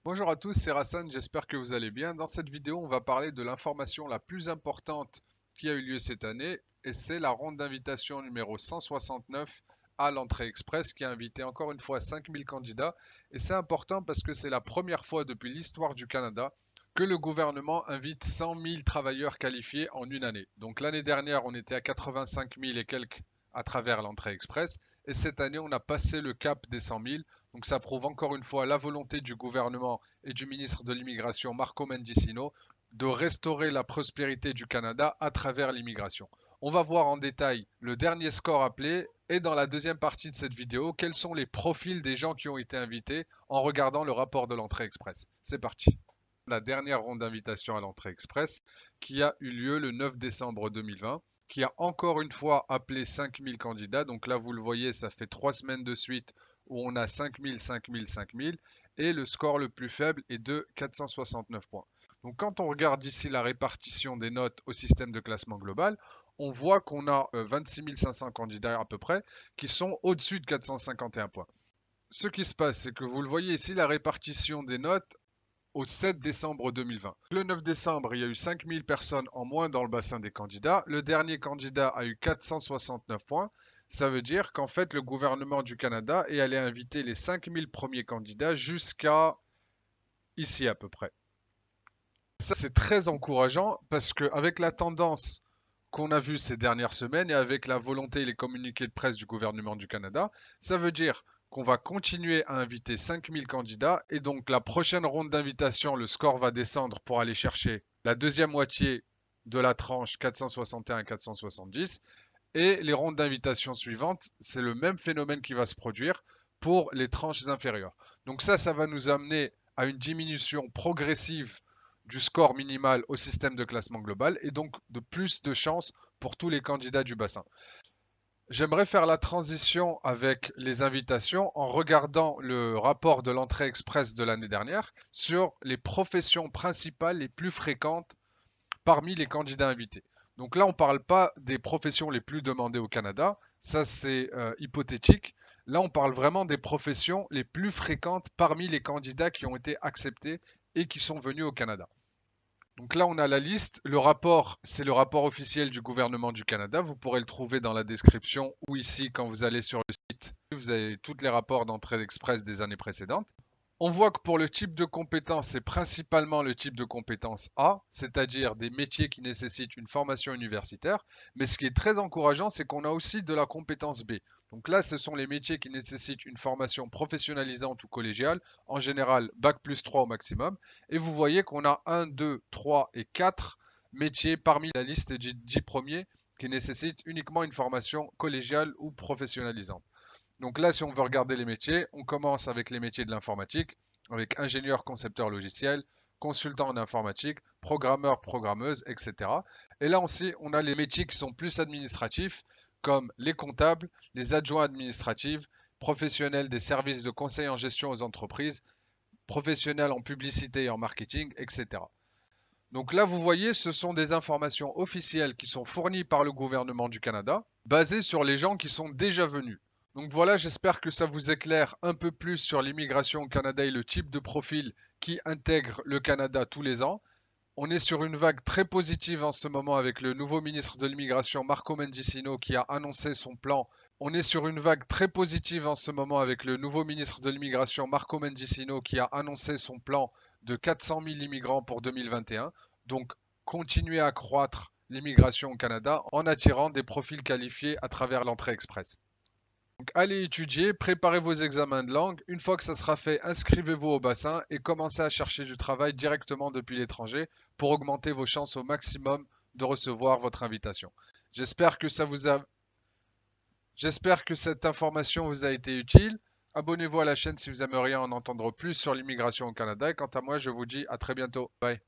Bonjour à tous, c'est Rassan, j'espère que vous allez bien. Dans cette vidéo, on va parler de l'information la plus importante qui a eu lieu cette année, et c'est la ronde d'invitation numéro 169 à l'entrée express qui a invité encore une fois 5000 candidats. Et c'est important parce que c'est la première fois depuis l'histoire du Canada que le gouvernement invite 100 000 travailleurs qualifiés en une année. Donc l'année dernière, on était à 85 000 et quelques à travers l'entrée express, et cette année, on a passé le cap des 100 000. Donc ça prouve encore une fois la volonté du gouvernement et du ministre de l'Immigration Marco Mendicino de restaurer la prospérité du Canada à travers l'immigration. On va voir en détail le dernier score appelé et dans la deuxième partie de cette vidéo, quels sont les profils des gens qui ont été invités en regardant le rapport de l'entrée express. C'est parti. La dernière ronde d'invitation à l'entrée express qui a eu lieu le 9 décembre 2020, qui a encore une fois appelé 5000 candidats. Donc là, vous le voyez, ça fait 3 semaines de suite où on a 5000, 5000, 5000 et le score le plus faible est de 469 points. Donc quand on regarde ici la répartition des notes au système de classement global, on voit qu'on a 26 500 candidats à peu près qui sont au-dessus de 451 points. Ce qui se passe, c'est que vous le voyez ici, la répartition des notes au 7 décembre 2020. Le 9 décembre, il y a eu 5000 personnes en moins dans le bassin des candidats. Le dernier candidat a eu 469 points. Ça veut dire qu'en fait, le gouvernement du Canada est allé inviter les 5000 premiers candidats jusqu'à ici à peu près. Ça, c'est très encourageant parce qu'avec la tendance qu'on a vue ces dernières semaines et avec la volonté et les communiqués de presse du gouvernement du Canada, ça veut dire qu'on va continuer à inviter 5000 candidats et donc la prochaine ronde d'invitation, le score va descendre pour aller chercher la deuxième moitié de la tranche 461 470 et les rondes d'invitation suivantes, c'est le même phénomène qui va se produire pour les tranches inférieures. Donc ça va nous amener à une diminution progressive du score minimal au système de classement global et donc de plus de chances pour tous les candidats du bassin. J'aimerais faire la transition avec les invitations en regardant le rapport de l'entrée express de l'année dernière sur les professions principales les plus fréquentes parmi les candidats invités. Donc là, on ne parle pas des professions les plus demandées au Canada, ça c'est hypothétique. Là, on parle vraiment des professions les plus fréquentes parmi les candidats qui ont été acceptés et qui sont venus au Canada. Donc là, on a la liste. Le rapport, c'est le rapport officiel du gouvernement du Canada. Vous pourrez le trouver dans la description ou ici quand vous allez sur le site. Vous avez tous les rapports d'entrée express des années précédentes. On voit que pour le type de compétence, c'est principalement le type de compétence A, c'est-à-dire des métiers qui nécessitent une formation universitaire. Mais ce qui est très encourageant, c'est qu'on a aussi de la compétence B. Donc là, ce sont les métiers qui nécessitent une formation professionnalisante ou collégiale, en général Bac plus 3 au maximum. Et vous voyez qu'on a 1, 2, 3 et 4 métiers parmi la liste des 10 premiers qui nécessitent uniquement une formation collégiale ou professionnalisante. Donc là, si on veut regarder les métiers, on commence avec les métiers de l'informatique, avec ingénieur, concepteur logiciel, consultant en informatique, programmeur, programmeuse, etc. Et là aussi, on a les métiers qui sont plus administratifs, comme les comptables, les adjoints administratifs, professionnels des services de conseil en gestion aux entreprises, professionnels en publicité et en marketing, etc. Donc là, vous voyez, ce sont des informations officielles qui sont fournies par le gouvernement du Canada, basées sur les gens qui sont déjà venus. Donc voilà, j'espère que ça vous éclaire un peu plus sur l'immigration au Canada et le type de profil qui intègre le Canada tous les ans. On est sur une vague très positive en ce moment avec le nouveau ministre de l'immigration Marco Mendicino qui a annoncé son plan. On est sur une vague très positive en ce moment avec le nouveau ministre de l'immigration Marco Mendicino qui a annoncé son plan de 400 000 immigrants pour 2021. Donc continuer à croître l'immigration au Canada en attirant des profils qualifiés à travers l'entrée express. Donc allez étudier, préparez vos examens de langue. Une fois que ça sera fait, inscrivez-vous au bassin et commencez à chercher du travail directement depuis l'étranger pour augmenter vos chances au maximum de recevoir votre invitation. J'espère que J'espère que cette information vous a été utile. Abonnez-vous à la chaîne si vous aimeriez en entendre plus sur l'immigration au Canada. Et quant à moi, je vous dis à très bientôt. Bye.